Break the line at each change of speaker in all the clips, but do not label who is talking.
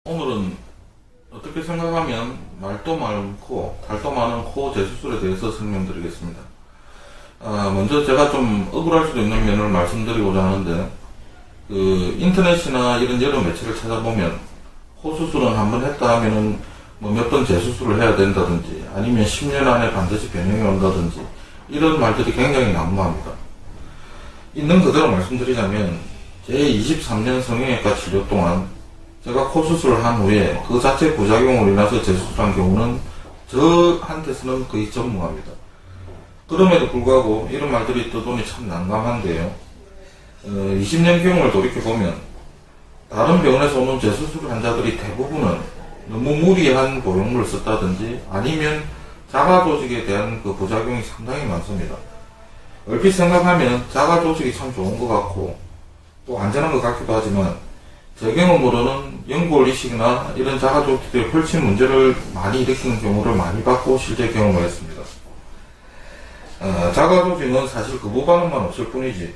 오늘은 어떻게 생각하면 말도 많고 탈도 많은 코 재수술에 대해서 설명드리겠습니다. 먼저 제가 좀 억울할 수도 있는 면을 말씀드리고자 하는데, 인터넷이나 이런 여러 매체를 찾아보면 코 수술은 한 번 했다 하면은 뭐 몇 번 재수술을 해야 된다든지 아니면 10년 안에 반드시 변형이 온다든지 이런 말들이 굉장히 난무합니다. 있는 그대로 말씀드리자면 제 23년 성형외과 치료 동안 제가 코 수술을 한 후에 그 자체 부작용으로 인해서 재수술한 경우는 저한테서는 거의 전무합니다. 그럼에도 불구하고 이런 말들이 떠도니 참 난감한데요. 20년 경험을 돌이켜보면 다른 병원에서 오는 재수술 환자들이 대부분은 너무 무리한 보형물을 썼다든지 아니면 자가조직에 대한 그 부작용이 상당히 많습니다. 얼핏 생각하면 자가조직이 참 좋은 것 같고 또 안전한 것 같기도 하지만 제 경험으로는 연골 이식이나 이런 자가조직들이 훨씬 문제를 많이 일으키는 경우를 많이 봤고 실제 경험을 했습니다. 자가조직은 사실 거부 반응만 없을 뿐이지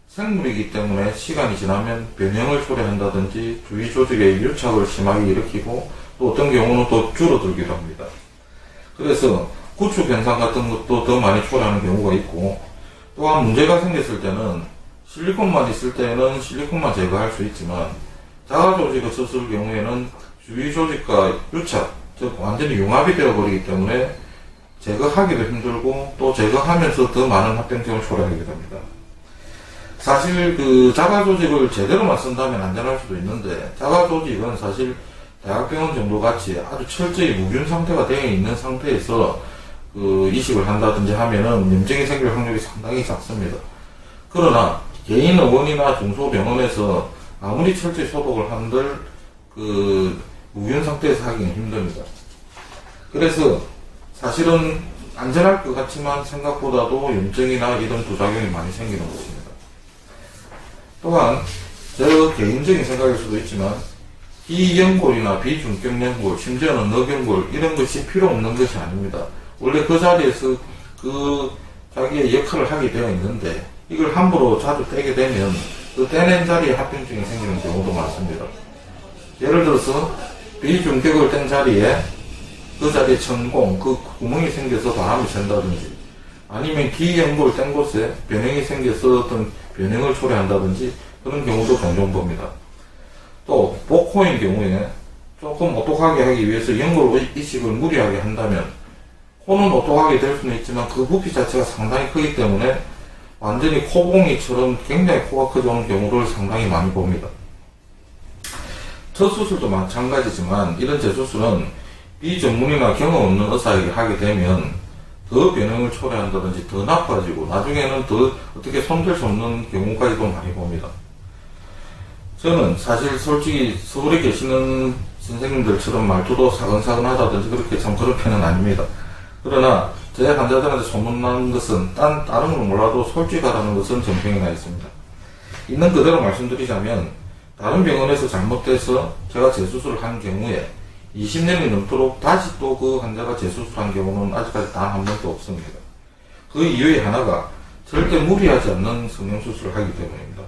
생물이기 때문에 시간이 지나면 변형을 초래한다든지 주위 조직의 유착을 심하게 일으키고 또 어떤 경우는 또 줄어들기도 합니다. 그래서 구축 현상 같은 것도 더 많이 초래하는 경우가 있고, 또한 문제가 생겼을 때는 실리콘만 있을 때는 실리콘만 제거할 수 있지만 자가조직을 썼을 경우에는 주위 조직과 유착, 즉 완전히 융합이 되어버리기 때문에 제거하기도 힘들고 또 제거하면서 더 많은 합병증을 초래하게 됩니다. 사실 자가조직을 제대로만 쓴다면 안전할 수도 있는데, 자가조직은 사실 대학병원 정도 같이 아주 철저히 무균 상태가 되어 있는 상태에서 이식을 한다든지 하면은 염증이 생길 확률이 상당히 작습니다. 그러나 개인 의원이나 중소병원에서 아무리 철저히 소독을 한들 무균 상태에서 하기는 힘듭니다. 그래서 사실은 안전할 것 같지만 생각보다도 염증이나 이런 부작용이 많이 생기는 것입니다. 또한 제 개인적인 생각일 수도 있지만 비연골이나 비중격연골, 심지어는 너경골 이런 것이 필요 없는 것이 아닙니다. 원래 그 자리에서 자기의 역할을 하게 되어 있는데 이걸 함부로 자주 떼게 되면 그 떼낸 자리에 합병증이 생기는 경우도 많습니다. 예를 들어서 비중격을 뗀 자리에 그 자리에 천공, 그 구멍이 생겨서 바람이 샌다든지 아니면 기연골 뗀 곳에 변형이 생겨서 어떤 변형을 초래한다든지 그런 경우도 종종 봅니다. 또 복코인 경우에 조금 오똑하게 하기 위해서 연골 이식을 무리하게 한다면 코는 오똑하게 될 수는 있지만 그 부피 자체가 상당히 크기 때문에 완전히 코봉이처럼 굉장히 코가 커져오는 경우를 상당히 많이 봅니다. 첫 수술도 마찬가지지만 이런 재수술은 비전문이나 경험 없는 의사에게 하게 되면 더 변형을 초래한다든지 더 나빠지고 나중에는 더 어떻게 손댈 수 없는 경우까지도 많이 봅니다. 저는 사실 솔직히 서울에 계시는 선생님들처럼 말투도 사근사근하다든지 그렇게 참 그런 편은 아닙니다. 그러나 제 환자들한테 소문난 것은 다른 건 몰라도 솔직하다는 것은 전평이 나 있습니다. 있는 그대로 말씀드리자면 다른 병원에서 잘못돼서 제가 재수술을 한 경우에 20년이 넘도록 다시 또 그 환자가 재수술한 경우는 아직까지 단 한 번도 없습니다. 그 이유의 하나가 절대 무리하지 않는 성형수술을 하기 때문입니다.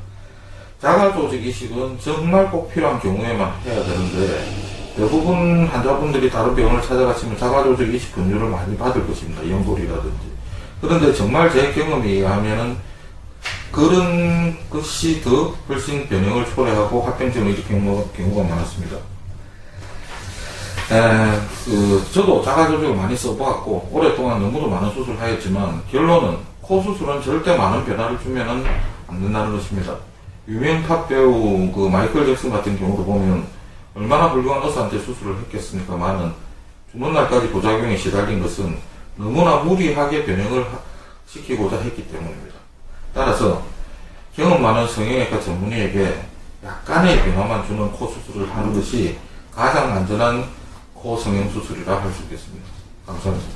자가조직 이식은 정말 꼭 필요한 경우에만 해야 되는데 대부분 환자분들이 다른 병원을 찾아가시면 자가조직 이식 권유를 많이 받을 것입니다. 연골이라든지. 그런데 정말 제 경험에 의하면은 그런 것이 더 훨씬 변형을 초래하고 합병증을 일으키는 경우가 많았습니다. 저도 자가조직을 많이 써보았고 오랫동안 너무도 많은 수술을 하였지만 결론은 코 수술은 절대 많은 변화를 주면은 안 된다는 것입니다. 유명 팝 배우 마이클 잭슨 같은 경우도 보면 얼마나 훌륭한 의사한테 수술을 했겠습니까만은 죽는 날까지 부작용에 시달린 것은 너무나 무리하게 변형을 시키고자 했기 때문입니다. 따라서 경험 많은 성형외과 전문의에게 약간의 변화만 주는 코 수술을 하는 것이 가장 안전한 코 성형 수술이라 할 수 있겠습니다. 감사합니다.